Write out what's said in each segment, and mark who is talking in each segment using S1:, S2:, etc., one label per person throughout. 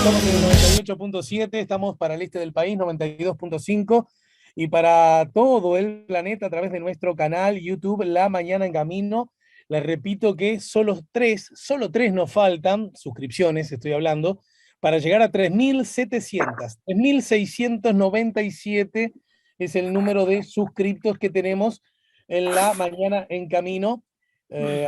S1: Estamos en el 98.7, estamos para el este del país, 92.5, y para todo el planeta a través de nuestro canal YouTube La Mañana en Camino. Les repito que solo tres nos faltan, suscripciones estoy hablando, para llegar a 3.700. 3.697 es el número de suscriptos que tenemos en La Mañana en Camino.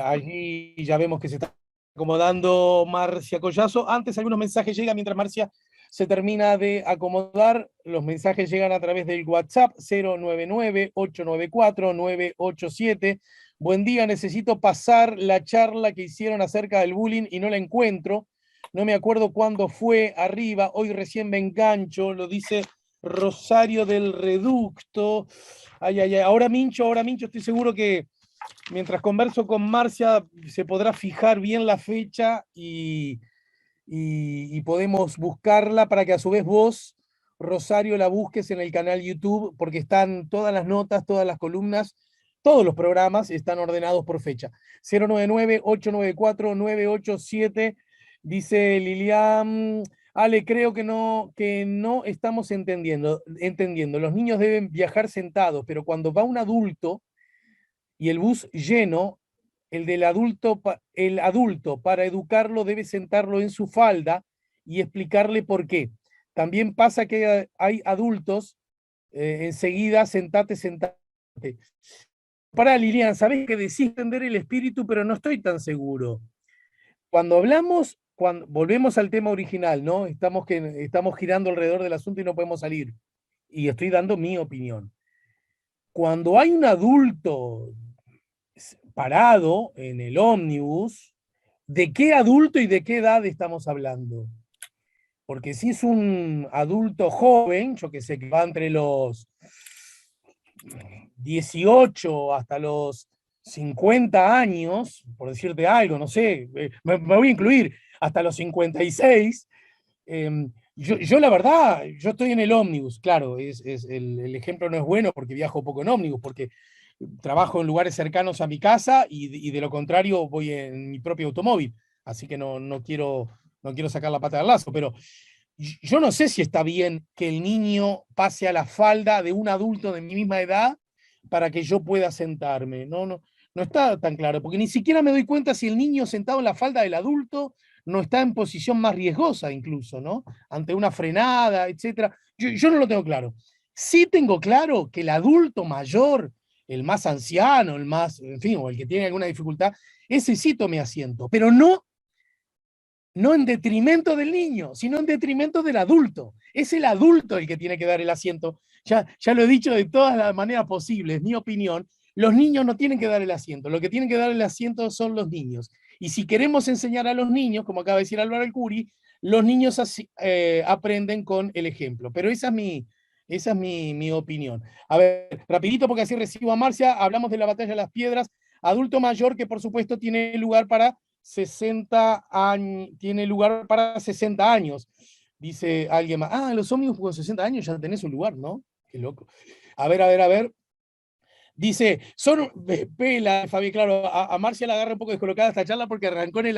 S1: Allí ya vemos que se está acomodando Marcia Collazo. Antes algunos mensajes llegan mientras Marcia se termina de acomodar. Los mensajes llegan a través del WhatsApp 099-894-987. Buen día, necesito pasar la charla que hicieron acerca del bullying y no la encuentro. No me acuerdo cuándo fue arriba, hoy recién me engancho, lo dice Rosario del Reducto. Ay, ay, ay, ahora mincho, estoy seguro que mientras converso con Marcia se podrá fijar bien la fecha y podemos buscarla para que a su vez vos, Rosario, la busques en el canal YouTube, porque están todas las notas, todas las columnas, todos los programas están ordenados por fecha. 099-894-987, dice Lilian. Ale, creo que no estamos entendiendo. Los niños deben viajar sentados, pero cuando va un adulto y el bus lleno, el adulto para educarlo debe sentarlo en su falda y explicarle por qué. También pasa que hay adultos, enseguida sentate. Para Lilian, sabés que decís entender el espíritu, pero no estoy tan seguro. Cuando hablamos, cuando volvemos al tema original, ¿no? Estamos girando alrededor del asunto y no podemos salir. Y estoy dando mi opinión. Cuando hay un adulto parado en el ómnibus, ¿de qué adulto y de qué edad estamos hablando? Porque si es un adulto joven, yo que sé, que va entre los 18 hasta los 50 años, por decirte algo, no sé, me voy a incluir hasta los 56, yo la verdad, yo estoy en el ómnibus, claro, el ejemplo no es bueno porque viajo poco en ómnibus, porque trabajo en lugares cercanos a mi casa y de lo contrario voy en mi propio automóvil, así que no quiero sacar la pata del lazo, pero yo no sé si está bien que el niño pase a la falda de un adulto de mi misma edad para que yo pueda sentarme. No está tan claro, porque ni siquiera me doy cuenta si el niño sentado en la falda del adulto no está en posición más riesgosa incluso, ¿no? Ante una frenada, etcétera. Yo no lo tengo claro. Sí tengo claro que el adulto mayor, el más anciano, el más, en fin, o el que tiene alguna dificultad, ese sí tome asiento, pero no en detrimento del niño, sino en detrimento del adulto. Es el adulto el que tiene que dar el asiento. Ya lo he dicho de todas las maneras posibles, mi opinión. Los niños no tienen que dar el asiento, lo que tienen que dar el asiento son los niños. Y si queremos enseñar a los niños, como acaba de decir Álvaro Alcuri, los niños aprenden con el ejemplo. Pero esa es mi opinión. A ver, rapidito porque así recibo a Marcia, hablamos de la batalla de las piedras, adulto mayor que por supuesto tiene lugar para 60 años, tiene lugar para 60 años, dice alguien más. Ah, los ómnibus con 60 años ya tenés un lugar, ¿no? Qué loco. A ver. Dice, son pela, Fabi, claro, a Marcia la agarra un poco descolocada esta charla porque arrancó en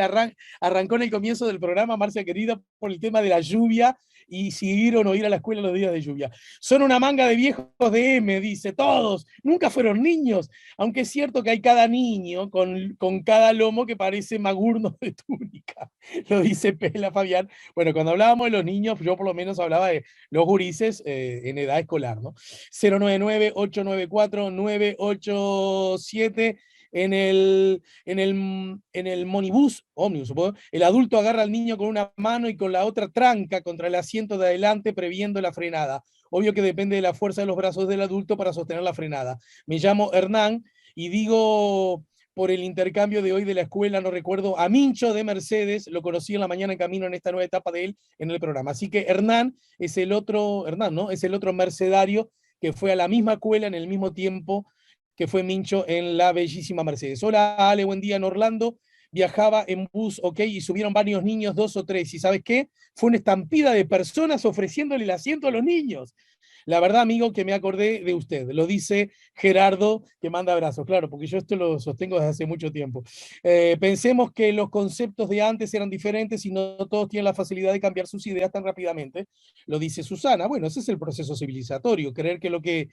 S1: el comienzo del programa, Marcia querida, por el tema de la lluvia y si ir o no ir a la escuela los días de lluvia. Son una manga de viejos de M, dice, todos, nunca fueron niños, aunque es cierto que hay cada niño con cada lomo que parece magurno de túnica, lo dice Pela Fabián. Bueno, cuando hablábamos de los niños, yo por lo menos hablaba de los gurises en edad escolar, ¿no? 099-894-987 en el monibús, ómnibus, supongo, el adulto agarra al niño con una mano y con la otra tranca contra el asiento de adelante previendo la frenada. Obvio que depende de la fuerza de los brazos del adulto para sostener la frenada. Me llamo Hernán y digo por el intercambio de hoy de la escuela, no recuerdo, a Mincho de Mercedes, lo conocí en la mañana en camino en esta nueva etapa de él en el programa. Así que Hernán, ¿no? Es el otro mercedario que fue a la misma escuela en el mismo tiempo que fue Mincho en la bellísima Mercedes. Hola Ale, buen día en Orlando. Viajaba en bus, ok, y subieron varios niños, 2 o 3. ¿Y sabes qué? Fue una estampida de personas ofreciéndole el asiento a los niños. La verdad, amigo, que me acordé de usted. Lo dice Gerardo, que manda abrazos. Claro, porque yo esto lo sostengo desde hace mucho tiempo. Pensemos que los conceptos de antes eran diferentes y no todos tienen la facilidad de cambiar sus ideas tan rápidamente. Lo dice Susana. Bueno, ese es el proceso civilizatorio. Creer que lo que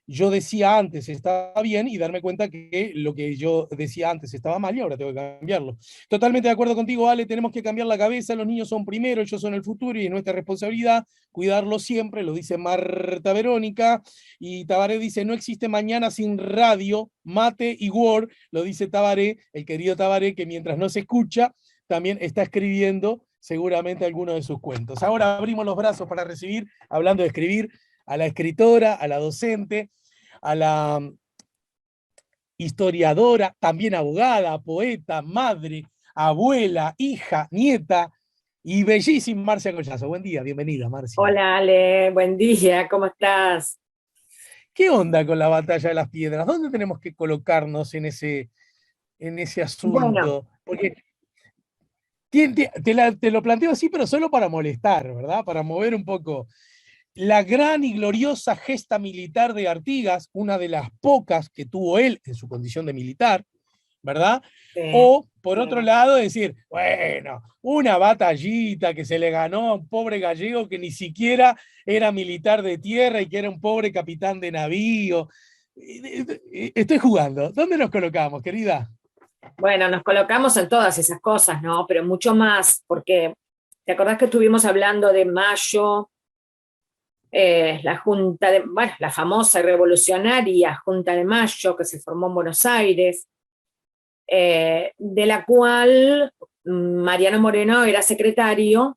S1: yo decía antes estaba bien y darme cuenta que lo que yo decía antes estaba mal y ahora tengo que cambiarlo. Totalmente de acuerdo contigo, Ale, tenemos que cambiar la cabeza, los niños son primero, ellos son el futuro y es nuestra responsabilidad cuidarlos siempre, lo dice Marta Verónica, y Tabaré dice, no existe mañana sin radio, mate y Word, lo dice Tabaré, el querido Tabaré, que mientras no se escucha, también está escribiendo seguramente alguno de sus cuentos. Ahora abrimos los brazos para recibir, hablando de escribir, a la escritora, a la docente, a la historiadora, también abogada, poeta, madre, abuela, hija, nieta y bellísima Marcia Collazo. Buen día, bienvenida, Marcia.
S2: Hola Ale, buen día, ¿cómo estás?
S1: ¿Qué onda con la batalla de las piedras? ¿Dónde tenemos que colocarnos en ese
S2: Bueno,
S1: asunto? Porque te lo planteo así, pero solo para molestar, ¿verdad? Para mover un poco la gran y gloriosa gesta militar de Artigas, una de las pocas que tuvo él en su condición de militar, ¿verdad?
S2: eh,
S1: O, por otro lado, decir, bueno, una batallita que se le ganó a un pobre gallego que ni siquiera era militar de tierra y que era un pobre capitán de navío. Estoy jugando. ¿Dónde nos colocamos, querida?
S2: bueno, nos colocamos en todas esas cosas, ¿no? Pero mucho más, porque ¿te acordás que estuvimos hablando de Mayo, la Junta de, bueno, la famosa y revolucionaria Junta de Mayo que se formó en Buenos Aires, de la cual Mariano Moreno era secretario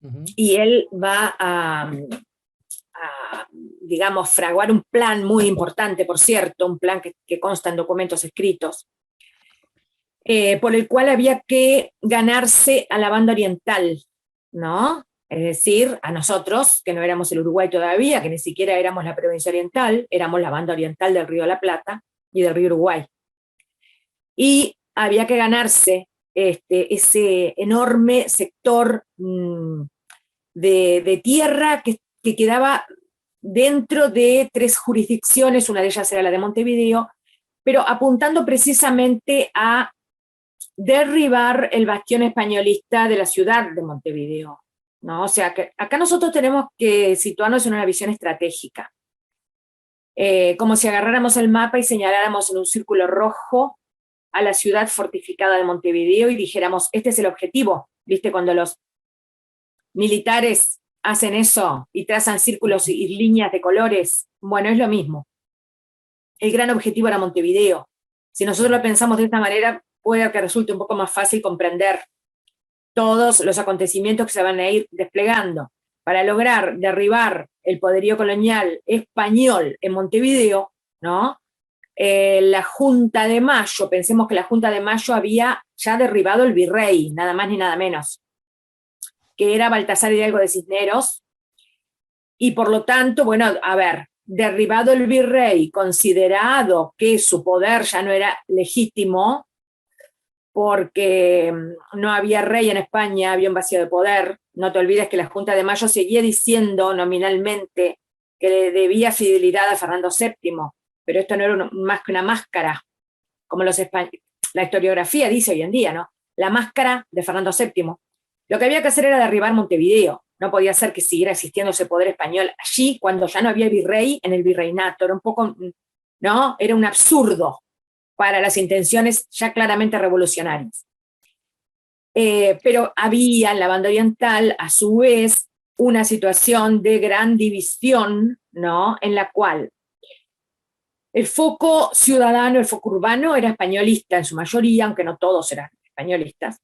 S1: Ujú.
S2: y él va digamos, fraguar un plan muy importante, por cierto, un plan que consta en documentos escritos, por el cual había que ganarse a la banda oriental, ¿no? Es decir, a nosotros, que no éramos el Uruguay todavía, que ni siquiera éramos la provincia oriental, éramos la banda oriental del río de la Plata y del río Uruguay. Y había que ganarse ese enorme sector de tierra que quedaba dentro de tres jurisdicciones, una de ellas era la de Montevideo, pero apuntando precisamente a derribar el bastión españolista de la ciudad de Montevideo, ¿no? O sea, que acá nosotros tenemos que situarnos en una visión estratégica, como si agarráramos el mapa y señaláramos en un círculo rojo a la ciudad fortificada de Montevideo y dijéramos, este es el objetivo, ¿viste? Cuando los militares hacen eso y trazan círculos y líneas de colores, bueno, es lo mismo. El gran objetivo era Montevideo. Si nosotros lo pensamos de esta manera, puede que resulte un poco más fácil comprender todos los acontecimientos que se van a ir desplegando para lograr derribar el poderío colonial español en Montevideo, ¿no? La Junta de Mayo, pensemos que la Junta de Mayo había ya derribado el virrey, nada más ni nada menos, que era Baltasar Hidalgo de Cisneros, y por lo tanto, bueno, a ver, derribado el virrey, considerado que su poder ya no era legítimo, porque no había rey en España, había un vacío de poder. No te olvides que la Junta de Mayo seguía diciendo nominalmente que le debía fidelidad a Fernando VII, pero esto no era más que una máscara, como la historiografía dice hoy en día, ¿no? La máscara de Fernando VII. Lo que había que hacer era derribar Montevideo. No podía ser que siguiera existiendo ese poder español allí cuando ya no había virrey en el virreinato. Era un poco, ¿no? Era un absurdo para las intenciones ya claramente revolucionarias. Pero había en la banda oriental, a su vez, una situación de gran división, ¿no? En la cual el foco ciudadano, el foco urbano era españolista en su mayoría, aunque no todos eran españolistas.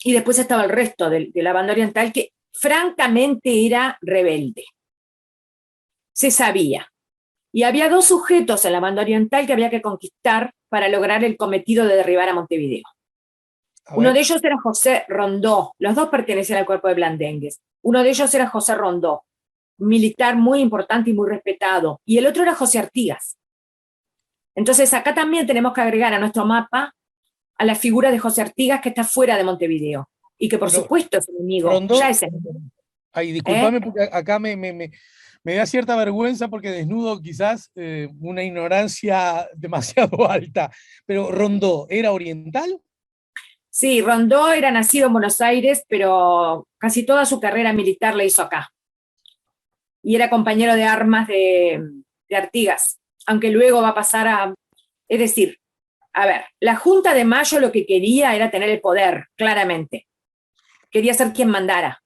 S2: Y después estaba el resto de la banda oriental que francamente era rebelde. Se sabía. Y había dos sujetos en la banda oriental que había que conquistar para lograr el cometido de derribar a Montevideo.
S1: A
S2: Uno de
S1: ver.
S2: ellos era José Rondó, los dos pertenecían al cuerpo de Blandengues. Uno de ellos era José Rondó, militar muy importante y muy respetado, y el otro era José Artigas. Entonces acá también tenemos que agregar a nuestro mapa a la figura de José Artigas, que está fuera de Montevideo, y que por
S1: Pero
S2: supuesto es enemigo, ya
S1: Rondó,
S2: es enemigo.
S1: ay,
S2: ¿Eh?
S1: discúlpame porque acá me me da cierta vergüenza porque desnudo quizás una ignorancia demasiado alta, pero Rondó, ¿era oriental?
S2: Sí, Rondó era nacido en Buenos Aires, pero casi toda su carrera militar la hizo acá. Y era compañero de armas de Artigas, aunque luego va a pasar a... Es decir, a ver, la Junta de Mayo lo que quería era tener el poder, claramente. Quería ser quien mandara.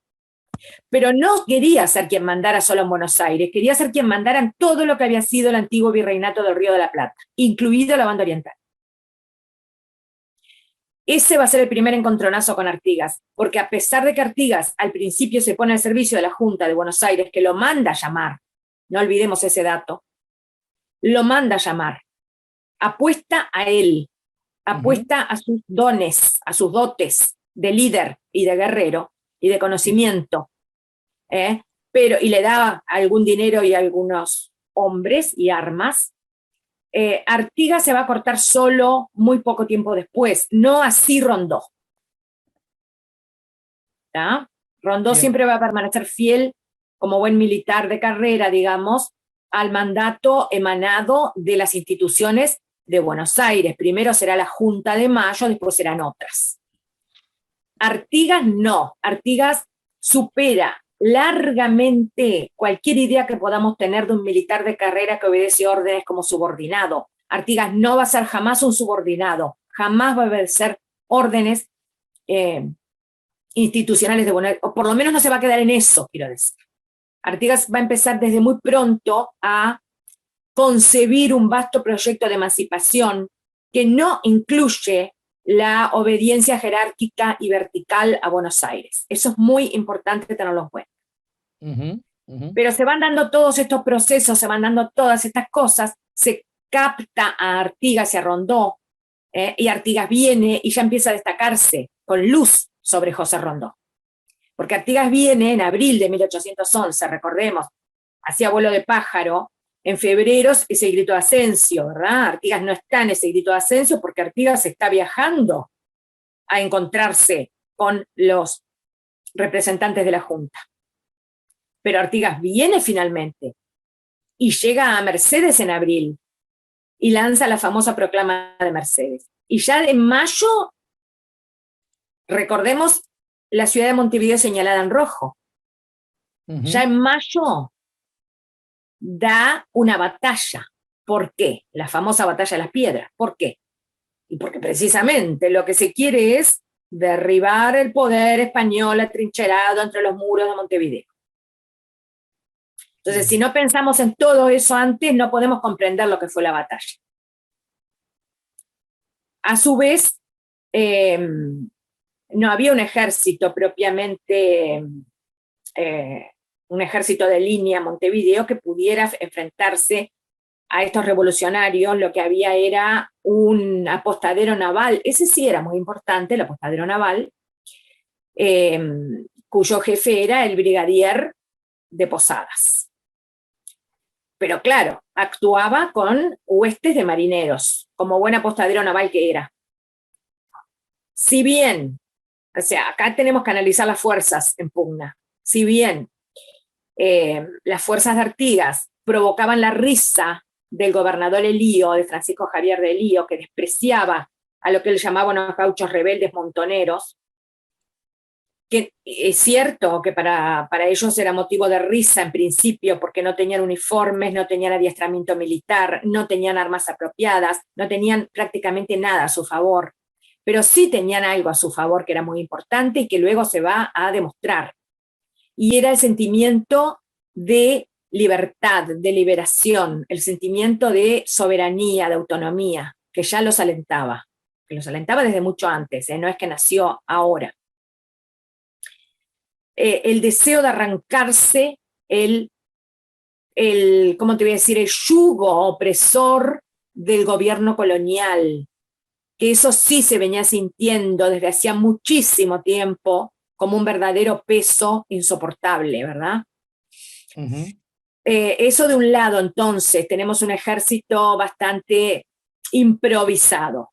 S2: Pero no quería ser quien mandara solo en Buenos Aires, quería ser quien mandara en todo lo que había sido el antiguo virreinato del Río de la Plata, incluido la banda oriental. Ese va a ser el primer encontronazo con Artigas, porque a pesar de que Artigas al principio se pone al servicio de la Junta de Buenos Aires, que lo manda a llamar, no olvidemos ese dato, lo manda a llamar, apuesta a él, apuesta a sus dones, a sus dotes de líder y de guerrero y de conocimiento, pero, y le da algún dinero y algunos hombres y armas. Artigas se va a cortar solo muy poco tiempo después, no así Rondó. ¿Tá? Rondó
S1: Bien.
S2: siempre va a permanecer fiel, como buen militar de carrera, digamos, al mandato emanado de las instituciones de Buenos Aires. Primero será la Junta de Mayo, después serán otras. Artigas no, Artigas supera largamente cualquier idea que podamos tener de un militar de carrera que obedece órdenes como subordinado. Artigas no va a ser jamás un subordinado, jamás va a obedecer órdenes institucionales de Buenos Aires, o por lo menos no se va a quedar en eso, quiero decir. Artigas va a empezar desde muy pronto a concebir un vasto proyecto de emancipación que no incluye la obediencia jerárquica y vertical a Buenos Aires. Eso es muy importante tenerlo en cuenta. Pero se van dando todos estos procesos, se van dando todas estas cosas, se capta a Artigas y a Rondó, y Artigas viene y ya empieza a destacarse con luz sobre José Rondó. Porque Artigas viene en abril de 1811, recordemos, hacía vuelo de pájaro. En febrero ese grito de Asensio, ¿verdad? Artigas no está en ese grito de Asensio porque Artigas está viajando a encontrarse con los representantes de la Junta. Pero Artigas viene finalmente y llega a Mercedes en abril y lanza la famosa proclama de Mercedes. Y ya en mayo, recordemos la ciudad de Montevideo señalada en rojo. Ya en mayo da una batalla. ¿Por qué? La famosa batalla de las piedras. ¿Por qué? Y porque precisamente lo que se quiere es derribar el poder español atrincherado entre los muros de Montevideo. Entonces, si no pensamos en todo eso antes, no podemos comprender lo que fue la batalla. A su vez, no había un ejército propiamente, un ejército de línea en Montevideo que pudiera enfrentarse a estos revolucionarios. Lo que había era un apostadero naval, ese sí era muy importante, el apostadero naval, cuyo jefe era el brigadier de Posadas. Pero claro, actuaba con huestes de marineros, como buen apostadero naval que era. Si bien, o sea, acá tenemos que analizar las fuerzas en pugna, si bien las fuerzas de Artigas provocaban la risa del gobernador Elío, de Francisco Javier de Elío, que despreciaba a lo que él llamaba unos gauchos rebeldes montoneros, que es cierto que para ellos era motivo de risa en principio, porque no tenían uniformes, no tenían adiestramiento militar, no tenían armas apropiadas, no tenían prácticamente nada a su favor, pero sí tenían algo a su favor que era muy importante y que luego se va a demostrar. Y era el sentimiento de libertad, de liberación, el sentimiento de soberanía, de autonomía, que ya los alentaba, desde mucho antes, no es que nació ahora. El deseo de arrancarse ¿cómo te voy a decir?, el yugo opresor del gobierno colonial, que eso sí se venía sintiendo desde hacía muchísimo tiempo como un verdadero peso insoportable, ¿verdad? Eso de un lado, entonces, tenemos un ejército bastante improvisado.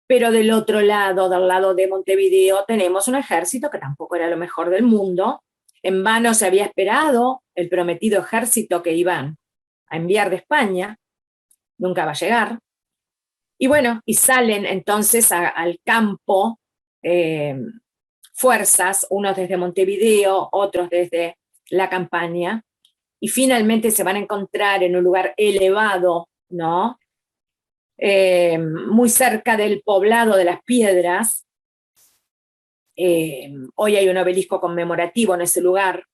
S2: Pero del otro lado, del lado de Montevideo, tenemos un ejército que tampoco era lo mejor del mundo, En vano se había esperado el prometido ejército que iban a enviar de España, nunca va a llegar. Y bueno, y salen entonces al campo fuerzas, unos desde Montevideo, otros desde la campaña, y finalmente se van a encontrar en un lugar elevado, ¿no? Muy cerca del poblado de Las Piedras. Hoy hay un obelisco conmemorativo en ese lugar.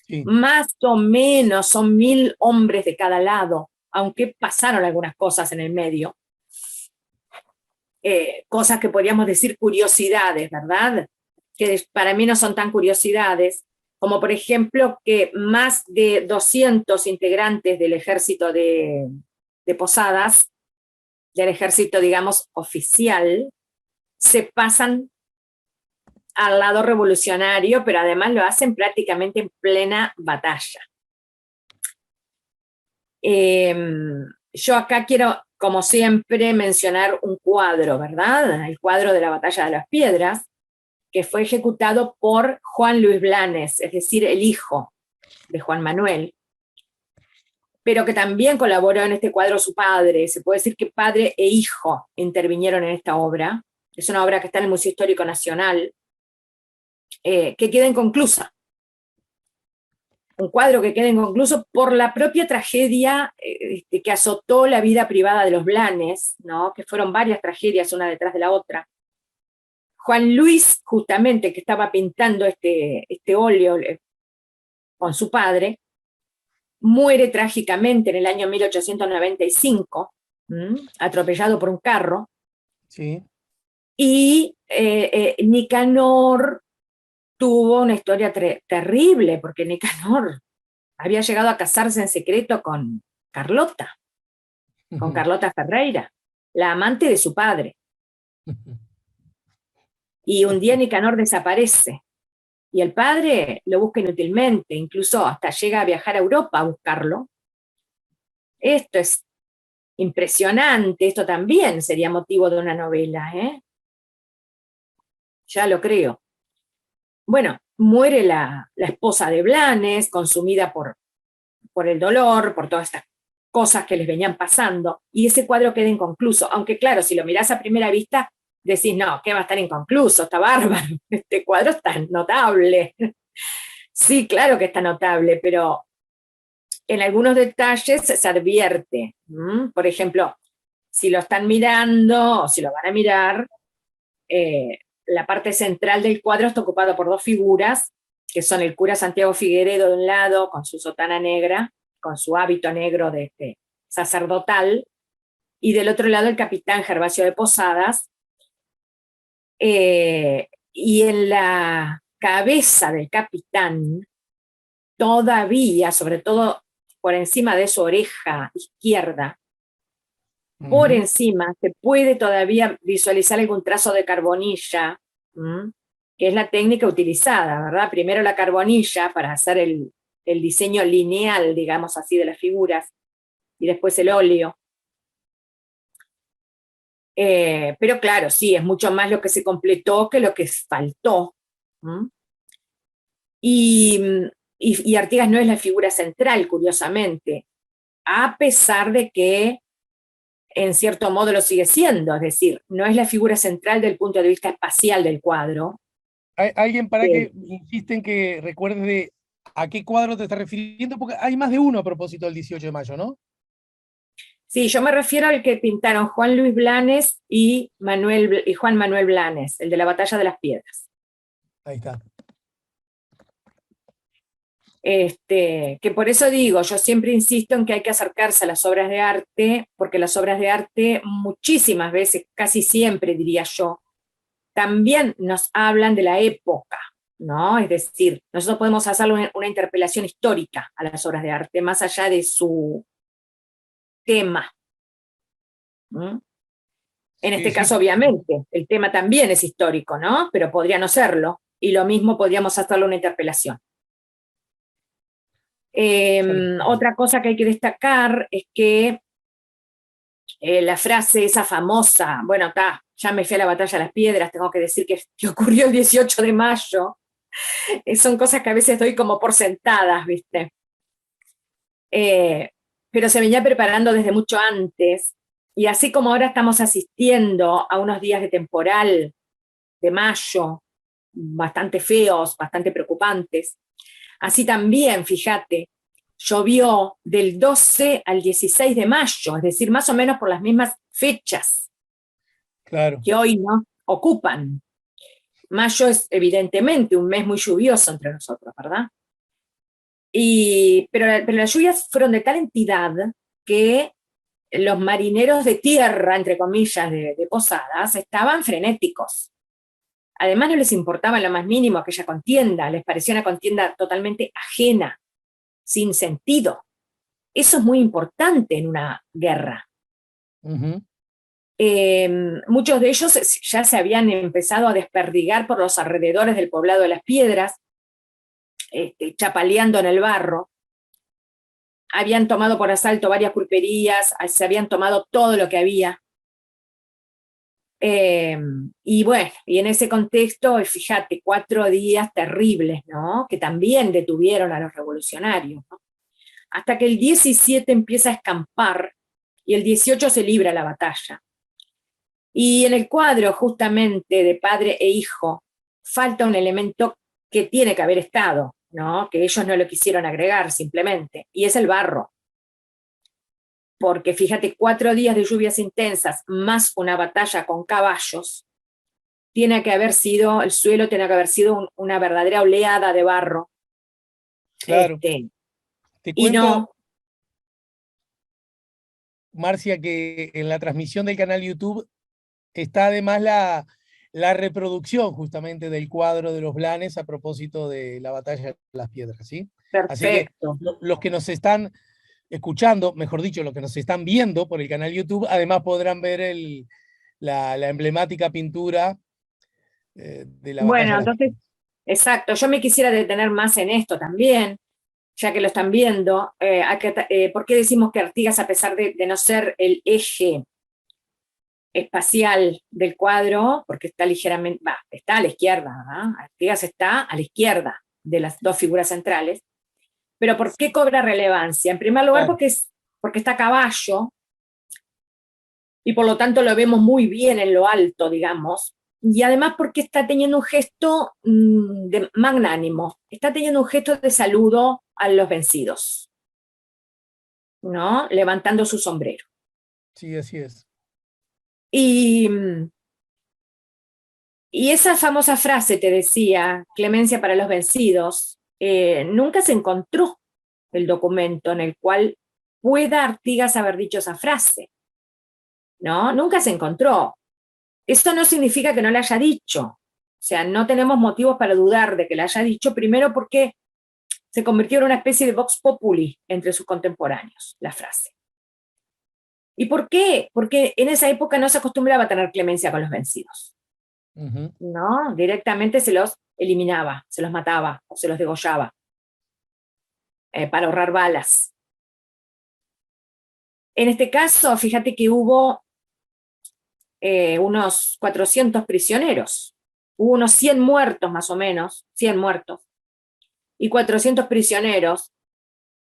S1: Sí.
S2: Más o menos son 1000 hombres de cada lado, aunque pasaron algunas cosas en el medio. Cosas que podríamos decir curiosidades, ¿verdad? Que para mí no son tan curiosidades, como por ejemplo que más de 200 integrantes del ejército de Posadas, del ejército, digamos, oficial, se pasan al lado revolucionario, pero además lo hacen prácticamente en plena batalla. Yo acá quiero, como siempre, mencionar un cuadro, ¿verdad? El cuadro de la Batalla de las Piedras, que fue ejecutado por Juan Luis Blanes, es decir, el hijo de Juan Manuel, pero que también colaboró en este cuadro su padre. Se puede decir que padre e hijo intervinieron en esta obra. Es una obra que está en el Museo Histórico Nacional, que queda inconclusa. Un cuadro que queda inconcluso por la propia tragedia que azotó la vida privada de los Blanes, ¿no? Que fueron varias tragedias una detrás de la otra. Juan Luis, justamente, que estaba pintando este óleo con su padre, muere trágicamente en el año 1895, atropellado por un carro.
S1: Sí.
S2: Y Nicanor tuvo una historia terrible, porque Nicanor había llegado a casarse en secreto con Carlota Ferreira, la amante de su padre. Y un día Nicanor desaparece, y el padre lo busca inútilmente, incluso hasta llega a viajar a Europa a buscarlo. Esto es impresionante, esto también sería motivo de una novela, ¿eh? Ya lo creo. Bueno, muere la esposa de Blanes, consumida por el dolor, por todas estas cosas que les venían pasando, y ese cuadro queda inconcluso, aunque claro, si lo mirás a primera vista, decís, no, ¿qué va a estar inconcluso? Está bárbaro, este cuadro está notable. Sí, claro que está notable, pero en algunos detalles se advierte. Por ejemplo, si lo están mirando, o si lo van a mirar, la parte central del cuadro está ocupada por dos figuras, que son el cura Santiago Figueredo de un lado, con su sotana negra, con su hábito negro de sacerdotal, y del otro lado el capitán Gervasio de Posadas, y en la cabeza del capitán, todavía, sobre todo por encima de su oreja izquierda, por encima se puede todavía visualizar algún trazo de carbonilla, que es la técnica utilizada, ¿verdad? Primero la carbonilla para hacer el diseño lineal, digamos así, de las figuras, y después el óleo. Pero claro, sí, es mucho más lo que se completó que lo que faltó. Y Artigas no es la figura central, curiosamente, a pesar de que en cierto modo lo sigue siendo, es decir, no es la figura central del punto de vista espacial del cuadro.
S1: Hay alguien para que insiste en que recuerdes de a qué cuadro te estás refiriendo, porque hay más de uno a propósito del 18 de mayo, ¿no?
S2: Sí, yo me refiero al que pintaron Juan Luis Blanes y Juan Manuel Blanes, el de la Batalla de las Piedras.
S1: Ahí está.
S2: Que por eso digo, yo siempre insisto en que hay que acercarse a las obras de arte, porque las obras de arte muchísimas veces, casi siempre diría yo, también nos hablan de la época, ¿no? Es decir, nosotros podemos hacer una interpelación histórica a las obras de arte, más allá de su tema. En este caso, obviamente, el tema también es histórico, ¿no? Pero podría no serlo, y lo mismo podríamos hacerlo una interpelación. Otra cosa que hay que destacar es que la frase esa famosa, bueno, ya me fui a la Batalla de las Piedras, tengo que decir que ocurrió el 18 de mayo, Son cosas que a veces doy como por sentadas, ¿viste? Pero se venía preparando desde mucho antes, y así como ahora estamos asistiendo a unos días de temporal de mayo, bastante feos, bastante preocupantes, así también, fíjate, llovió del 12 al 16 de mayo, es decir, más o menos por las mismas fechas
S1: Claro,
S2: que hoy nos ocupan. Mayo es evidentemente un mes muy lluvioso entre nosotros, ¿verdad? Pero las lluvias fueron de tal entidad que los marineros de tierra, entre comillas, de Posadas, estaban frenéticos. Además no les importaba en lo más mínimo aquella contienda, les pareció una contienda totalmente ajena, sin sentido. Eso es muy importante en una guerra.
S1: ujú,
S2: Eh, Muchos de ellos ya se habían empezado a desperdigar por los alrededores del poblado de las Piedras, chapaleando en el barro. Habían tomado por asalto varias pulperías, se habían tomado todo lo que había. Eh, y bueno, y en ese contexto, fíjate, 4 días terribles, ¿no? Que también detuvieron a los revolucionarios, ¿no? Hasta que el 17 empieza a escampar y el 18 se libra la batalla. Y en el cuadro justamente de padre e hijo falta un elemento que tiene que haber estado, ¿no? Que ellos no lo quisieron agregar simplemente, y es el barro. Porque fíjate, 4 días de lluvias intensas más una batalla con caballos, tiene que haber sido, el suelo tiene que haber sido una verdadera oleada de barro.
S1: claro. Te
S2: Y
S1: cuento,
S2: no,
S1: Marcia, que en la transmisión del canal YouTube está además la reproducción justamente del cuadro de los Blanes a propósito de la batalla de las Piedras, ¿sí? Así que
S2: perfecto.
S1: los que nos están escuchando, mejor dicho, los que nos están viendo por el canal YouTube, además podrán ver la emblemática pintura de la batalla
S2: Bueno,
S1: de las
S2: entonces,
S1: Piedras.
S2: exacto, yo me quisiera detener más en esto también, ya que lo están viendo. ¿Por qué decimos que Artigas, a pesar de no ser el eje espacial del cuadro, porque está ligeramente, está a la izquierda, ¿verdad? Artigas está a la izquierda de las dos figuras centrales, pero ¿por qué cobra relevancia? En primer lugar,
S1: Claro,
S2: porque está a caballo, y por lo tanto lo vemos muy bien en lo alto, digamos, y además porque está teniendo un gesto magnánimo, está teniendo un gesto de saludo a los vencidos, ¿no? Levantando su sombrero.
S1: sí, así es.
S2: Y, y esa famosa frase, te decía, clemencia para los vencidos, nunca se encontró el documento en el cual pueda Artigas haber dicho esa frase, ¿no? Nunca se encontró. Esto no significa que no la haya dicho. O sea, no tenemos motivos para dudar de que la haya dicho, primero porque se convirtió en una especie de vox populi entre sus contemporáneos, la frase. ¿Y por qué? Porque en esa época no se acostumbraba a tener clemencia con los vencidos,
S1: Ujú.
S2: ¿no? Directamente se los eliminaba, se los mataba o se los degollaba para ahorrar balas. En este caso, fíjate que hubo unos 400 prisioneros, hubo unos 100 muertos más o menos, 100 muertos, y 400 prisioneros.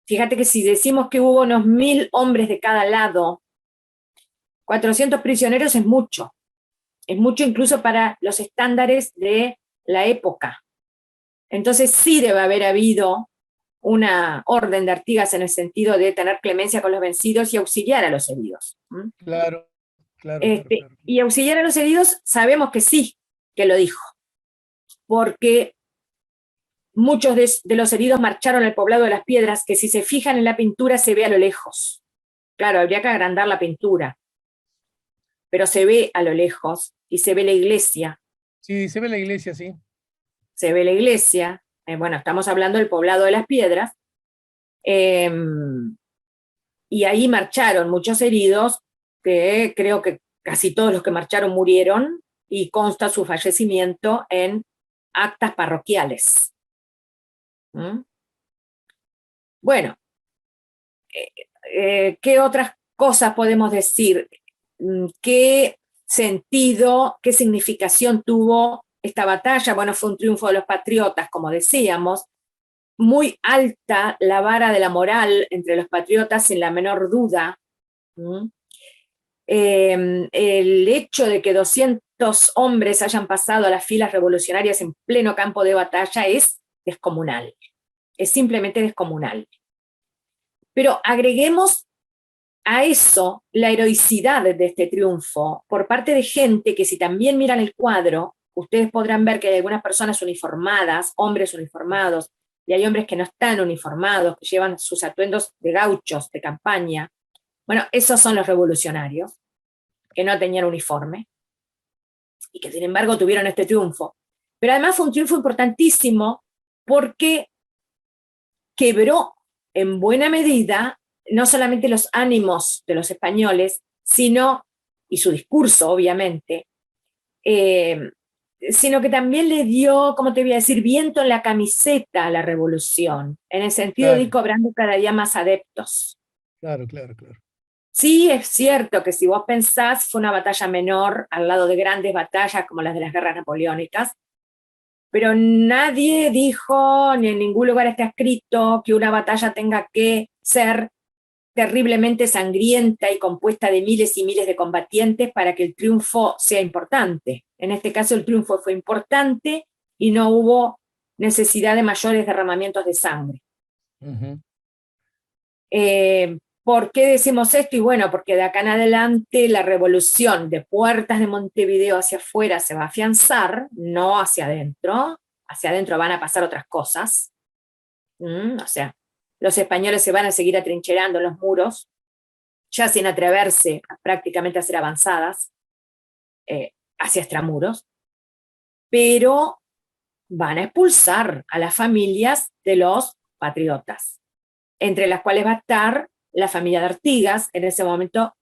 S2: Fíjate que si decimos que hubo unos 1000 hombres de cada lado, 400 prisioneros es mucho incluso para los estándares de la época. Entonces sí debe haber habido una orden de Artigas en el sentido de tener clemencia con los vencidos y auxiliar a los heridos.
S1: Claro, claro, claro, claro.
S2: Y auxiliar a los heridos sabemos que sí, que lo dijo, porque muchos de los heridos marcharon al poblado de las Piedras, que si se fijan en la pintura se ve a lo lejos. Claro, habría que agrandar la pintura, pero se ve a lo lejos y se ve la iglesia,
S1: Sí, se ve la iglesia, sí.
S2: se ve la iglesia. Bueno, estamos hablando del poblado de las Piedras, eh, y ahí marcharon muchos heridos, que creo que casi todos los que marcharon murieron, y consta su fallecimiento en actas parroquiales. ¿Mm? Bueno, ¿qué otras cosas podemos decir? ¿Qué sentido, qué significación tuvo esta batalla? Bueno, fue un triunfo de los patriotas, como decíamos, muy alta la vara de la moral entre los patriotas, sin la menor duda. ¿Mm? El hecho de que 200 hombres hayan pasado a las filas revolucionarias en pleno campo de batalla es descomunal, es simplemente descomunal. Pero agreguemos a eso la heroicidad de este triunfo por parte de gente que, si también miran el cuadro, ustedes podrán ver que hay algunas personas uniformadas, hombres uniformados, y hay hombres que no están uniformados, que llevan sus atuendos de gauchos, de campaña. Bueno, esos son los revolucionarios, que no tenían uniforme, y que sin embargo tuvieron este triunfo. Pero además fue un triunfo importantísimo porque quebró en buena medida no solamente los ánimos de los españoles, sino, y su discurso obviamente, sino que también le dio, ¿cómo te voy a decir?, viento en la camiseta a la revolución, en el sentido de ir cobrando cada día más adeptos.
S1: Claro, claro, claro.
S2: Sí, es cierto que si vos pensás, fue una batalla menor al lado de grandes batallas como las de las guerras napoleónicas, pero nadie dijo, ni en ningún lugar está escrito, que una batalla tenga que ser terriblemente sangrienta y compuesta de miles y miles de combatientes para que el triunfo sea importante. En este caso el triunfo fue importante y no hubo necesidad de mayores derramamientos de sangre.
S1: Uh-huh.
S2: ¿Por qué decimos esto? Y bueno, porque de acá en adelante la revolución de puertas de Montevideo hacia afuera se va a afianzar, no hacia adentro. Hacia adentro van a pasar otras cosas. O sea, los españoles se van a seguir atrincherando en los muros, ya sin atreverse prácticamente a hacer avanzadas hacia extramuros, pero van a expulsar a las familias de los patriotas, entre las cuales va a estar la familia de Artigas, en ese momento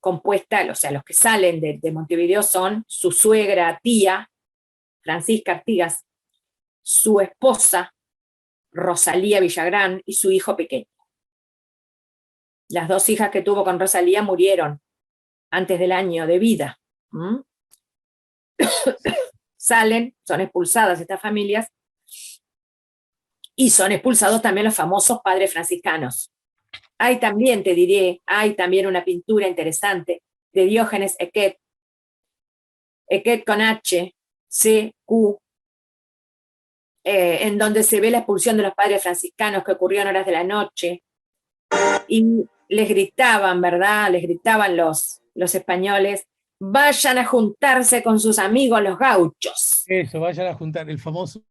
S2: compuesta, o sea, los que salen de Montevideo son su suegra, tía, Francisca Artigas, su esposa, Rosalía Villagrán, y su hijo pequeño. Las dos hijas que tuvo con Rosalía murieron antes del año de vida. Salen, son expulsadas estas familias, y son expulsados también los famosos padres franciscanos. Hay también, te diré, hay también una pintura interesante de Diógenes Ecket, Ecket con H, C, Q, en donde se ve la expulsión de los padres franciscanos que ocurrió en horas de la noche, y les gritaban, ¿verdad? Les gritaban los españoles, vayan a juntarse con sus amigos los gauchos.
S1: Eso, vayan a juntar, el famoso.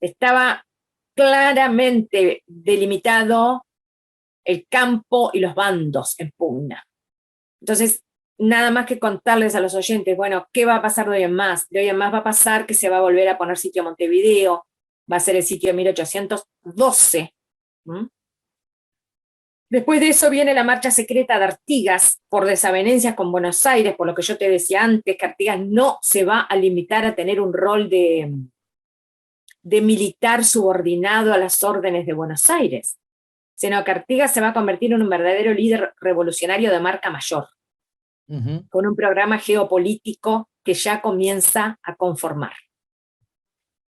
S2: Estaba claramente delimitado el campo y los bandos en pugna. Entonces, nada más que contarles a los oyentes, bueno, ¿qué va a pasar de hoy en más? De hoy en más va a pasar que se va a volver a poner sitio a Montevideo, va a ser el sitio de 1812. Después de eso viene la marcha secreta de Artigas por desavenencias con Buenos Aires, por lo que yo te decía antes, que Artigas no se va a limitar a tener un rol de militar subordinado a las órdenes de Buenos Aires, sino que Artigas se va a convertir en un verdadero líder revolucionario de marca mayor, con un programa geopolítico que ya comienza a conformar.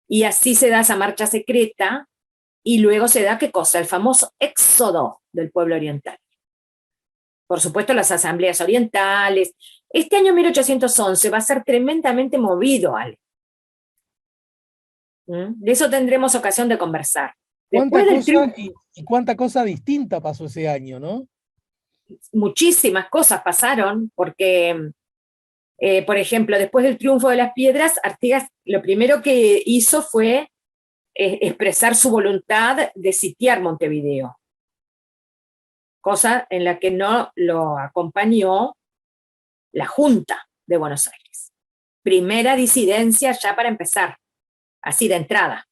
S2: Y así se da esa marcha secreta, y luego se da, ¿qué cosa? El famoso éxodo del pueblo oriental. Por supuesto, las asambleas orientales. Este año 1811 va a ser tremendamente movido, Ale. De eso tendremos ocasión de conversar.
S1: ¿Cuánta cosa distinta pasó ese año, no?
S2: Muchísimas cosas pasaron, porque, por ejemplo, después del triunfo de las Piedras, Artigas lo primero que hizo fue expresar su voluntad de sitiar Montevideo, cosa en la que no lo acompañó la Junta de Buenos Aires. Primera disidencia ya para empezar, así de entrada.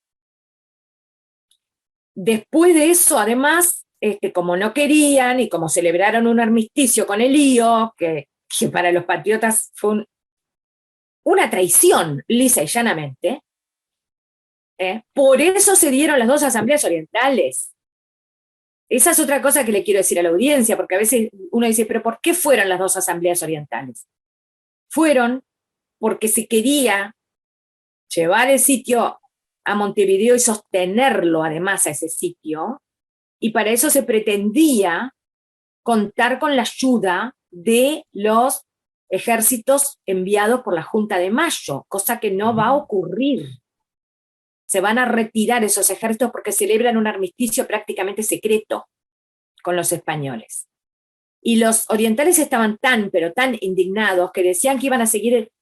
S2: Después de eso, además, como no querían y como celebraron un armisticio con el lío, que para los patriotas fue una traición, lisa y llanamente, por eso se dieron las dos asambleas orientales. Esa es otra cosa que le quiero decir a la audiencia, porque a veces uno dice, pero ¿por qué fueron las dos asambleas orientales? Fueron porque se quería llevar el sitio a Montevideo y sostenerlo además a ese sitio, y para eso se pretendía contar con la ayuda de los ejércitos enviados por la Junta de Mayo, cosa que no va a ocurrir. Se van a retirar esos ejércitos porque celebran un armisticio prácticamente secreto con los españoles. Y los orientales estaban tan, pero tan indignados que decían que iban a seguir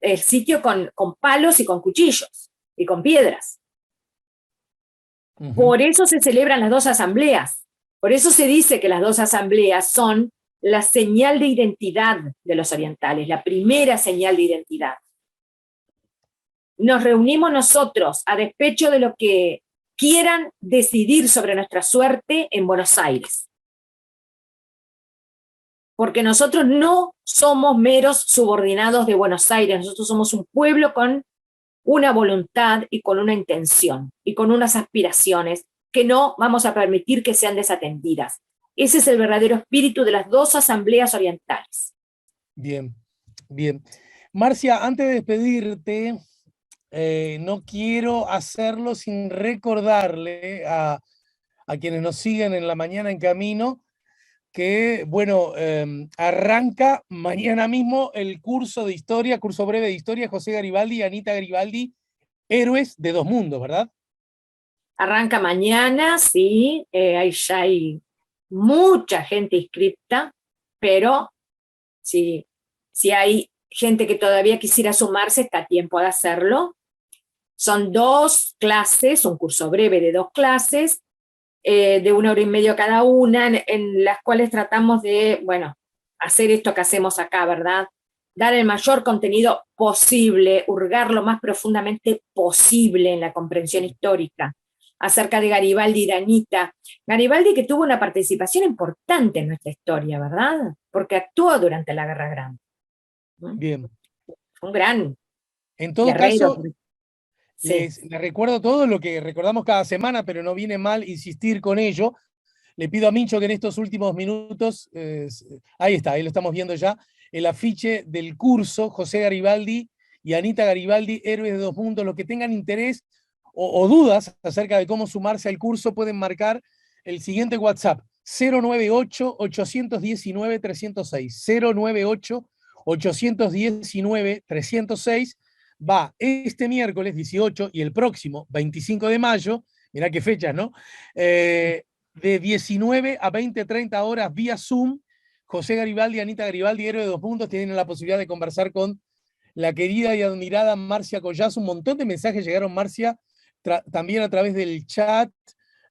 S2: el sitio con palos y con cuchillos y con piedras. Por eso se celebran las dos asambleas. Por eso se dice que las dos asambleas son la señal de identidad de los orientales, la primera señal de identidad. Nos reunimos nosotros a despecho de lo que quieran decidir sobre nuestra suerte en Buenos Aires. Porque nosotros no somos meros subordinados de Buenos Aires, nosotros somos un pueblo con una voluntad y con una intención y con unas aspiraciones que no vamos a permitir que sean desatendidas. Ese es el verdadero espíritu de las dos asambleas orientales.
S1: Bien, bien. Marcia, antes de despedirte, no quiero hacerlo sin recordarle a quienes nos siguen en La Mañana en Camino que, bueno, arranca mañana mismo el curso de historia, curso breve de historia, José Garibaldi y Anita Garibaldi, Héroes de Dos Mundos, ¿verdad?
S2: Arranca mañana, sí, ya hay mucha gente inscripta, pero si hay gente que todavía quisiera sumarse, está a tiempo de hacerlo. Son 2 clases, un curso breve de 2 clases, de 1 hora y media cada una, en las cuales tratamos de, bueno, hacer esto que hacemos acá, ¿verdad? Dar el mayor contenido posible, hurgar lo más profundamente posible en la comprensión histórica acerca de Garibaldi y de Anita. Garibaldi que tuvo una participación importante en nuestra historia, ¿verdad? Porque actuó durante la Guerra Grande.
S1: Bien.
S2: Un gran
S1: en todo
S2: guerrero.
S1: caso,
S2: Sí.
S1: les recuerdo todo lo que recordamos cada semana, pero no viene mal insistir con ello. Le pido a Mincho que en estos últimos minutos, ahí está, ahí lo estamos viendo ya, el afiche del curso José Garibaldi y Anita Garibaldi, Héroes de Dos Mundos. Los que tengan interés o dudas acerca de cómo sumarse al curso pueden marcar el siguiente WhatsApp: 098-819-306. 098-819-306. Va este miércoles 18 y el próximo 25 de mayo, mirá qué fechas, ¿no? De 19 a 20-30 horas vía Zoom. José Garibaldi, Anita Garibaldi, Héroe de Dos Mundos, tienen la posibilidad de conversar con la querida y admirada Marcia Collazo. Un montón de mensajes llegaron, Marcia, también a través del chat,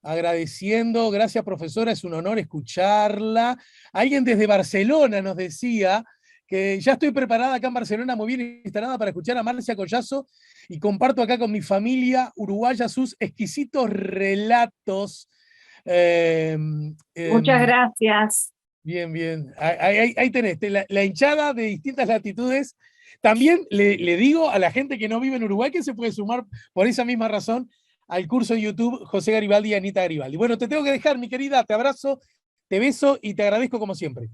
S1: agradeciendo. Gracias, profesora, es un honor escucharla. Alguien desde Barcelona nos decía que ya estoy preparada acá en Barcelona, muy bien instalada para escuchar a Marcia Collazo, y comparto acá con mi familia uruguaya sus exquisitos relatos.
S2: Muchas gracias.
S1: Bien, bien. Ahí tenés, la hinchada de distintas latitudes. También le digo a la gente que no vive en Uruguay que se puede sumar por esa misma razón al curso de YouTube José Garibaldi y Anita Garibaldi. Bueno, te tengo que dejar, mi querida. Te abrazo, te beso y te agradezco como siempre.